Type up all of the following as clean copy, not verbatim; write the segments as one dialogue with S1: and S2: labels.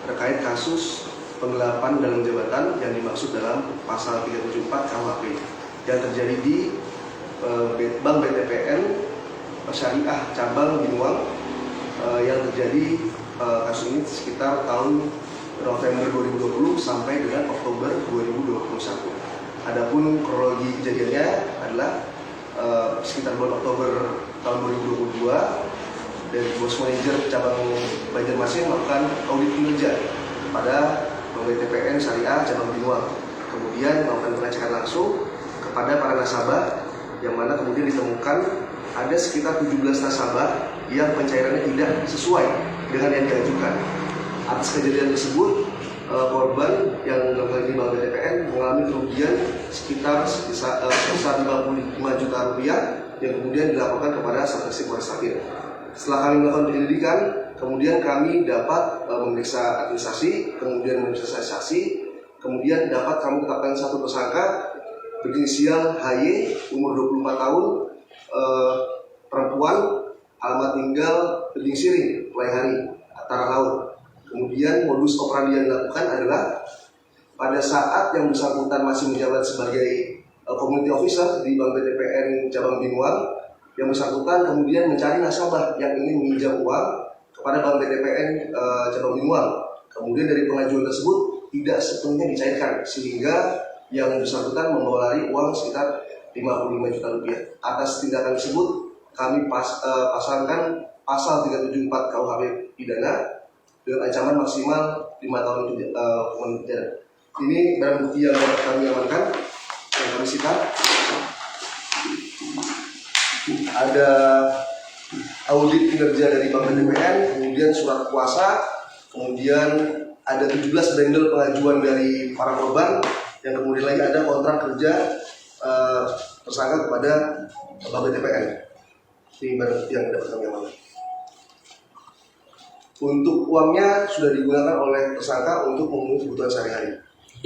S1: terkait kasus penggelapan dalam jabatan yang dimaksud dalam pasal 374 KUHP yang terjadi di Bank BTPN Syariah Cabang Binuang yang terjadi kasus ini sekitar tahun November 2020 sampai dengan Oktober 2021. Adapun kronologi kejadiannya adalah sekitar bulan Oktober tahun 2022 dari bos manajer cabang Banjarmasin melakukan audit kinerja pada Bank BTPN Syariah Cabang Binuang, kemudian melakukan pengecekan langsung kepada para nasabah, yang mana kemudian ditemukan ada sekitar 17 nasabah yang pencairannya tidak sesuai dengan yang diajukan. Atas kejadian tersebut, korban yang dalam ini Bank BTPN mengalami kerugian sekitar sebesar 55 juta rupiah yang kemudian dilaporkan kepada Satreskrim Polres Sragen. Setelah kami melakukan penyelidikan, kemudian kami dapat memeriksa administrasi, kemudian memeriksa saksi, kemudian dapat kami tetapkan satu tersangka berinisial HY, umur 24 tahun, perempuan, alamat tinggal Bening Siring, Pelaihari, Antara Laut. Kemudian modus operandi yang dilakukan adalah pada saat yang bersangkutan masih menjabat sebagai community officer di Bank BTPN Cabang Binuang, yang bersangkutan kemudian mencari nasabah yang ingin meminjam uang kepada Bank BTPN Cabang Binuang. Kemudian dari pengajuan tersebut tidak sepenuhnya dicairkan, sehingga yang bersangkutan membawa lari uang sekitar 55 juta rupiah. Atas tindakan tersebut kami pasangkan pasal 374 KUHP pidana dengan ancaman maksimal 5 tahun penjara. Ini barang bukti yang dapat kami amankan, yang kami sita. Ada audit kinerja dari Bank BTPN, kemudian surat kuasa, kemudian ada 17 bendel pengajuan dari para korban, yang kemudian lagi ada kontrak kerja tersangka kepada Bank BTPN. Ini barang bukti yang dapat kami amankan. Untuk uangnya sudah digunakan oleh tersangka untuk memenuhi kebutuhan sehari-hari.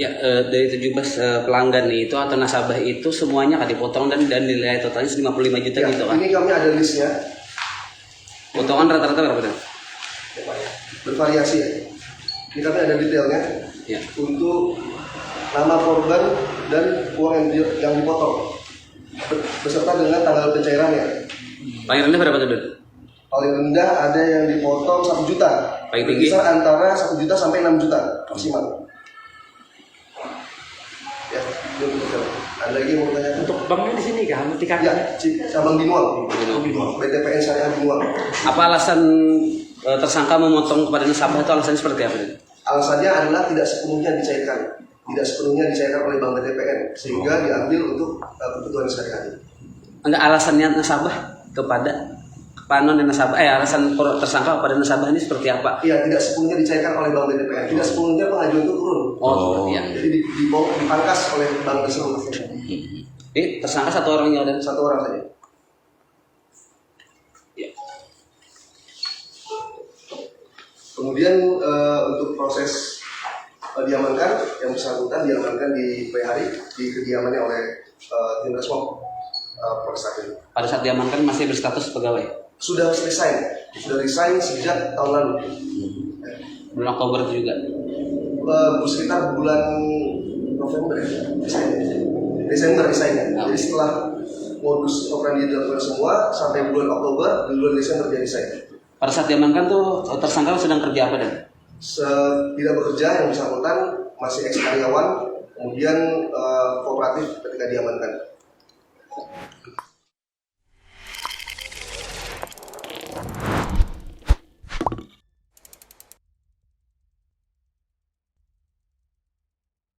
S2: Ya, dari 17 pelanggan itu atau nasabah itu semuanya kan dipotong dan nilai totalnya 55 juta
S1: ya,
S2: gitu kan?
S1: Ini kami ada listnya.
S2: Potongan rata-rata berapa?
S1: Bervariasi ya. Ini kami ada detailnya.
S2: Ya.
S1: Untuk nama korban dan uang yang dipotong beserta dengan tanggal pencairannya.
S2: Paling rendah berapa tuh?
S1: Paling rendah ada yang dipotong 1 juta.
S2: Paling tinggi?
S1: Bisa antara 1 juta sampai 6 juta maksimal. Ya, betul. Ada lagi yang mau tanya?
S3: Untuk banknya di sini kan,
S1: Ya, Cabang Binuang. BTPN Syariah Binuang.
S2: Apa alasan tersangka memotong kepada nasabah itu alasannya seperti apa?
S1: Alasannya adalah tidak sepenuhnya dicairkan. Tidak sepenuhnya dicairkan oleh Bank BTPN, sehingga diambil untuk kebutuhan sehari-hari.
S2: Enggak, alasannya nasabah kepada panon dan nasabah, alasan tersangka kepada nasabah ini seperti apa?
S1: Iya, tidak sepenuhnya dicairkan oleh Bank BTPN. Tidak sepenuhnya pengajuan itu turun.
S2: Iya.
S1: Jadi dipangkas oleh bank tersebut.
S2: Ini tersangka satu orangnya dan
S1: Satu orang saja.
S2: ya.
S1: Kemudian untuk proses diamankan, yang bersangkutan diamankan di hari di kediamannya oleh tim Resmob Polres Sragen.
S2: Pada saat diamankan masih berstatus pegawai.
S1: Sudah resign sejak tahun lalu.
S2: Bulan Oktober itu juga.
S1: Sekitar bulan November ya, Desember resignnya. Jadi setelah modus operandi dilakukan semua sampai bulan Oktober, di bulan Desember dia resign.
S2: Pada saat diamankan tuh tersangka sedang kerja apa dan?
S1: Tidak bekerja, yang bersangkutan masih ex karyawan, kemudian kooperatif ketika diamankan.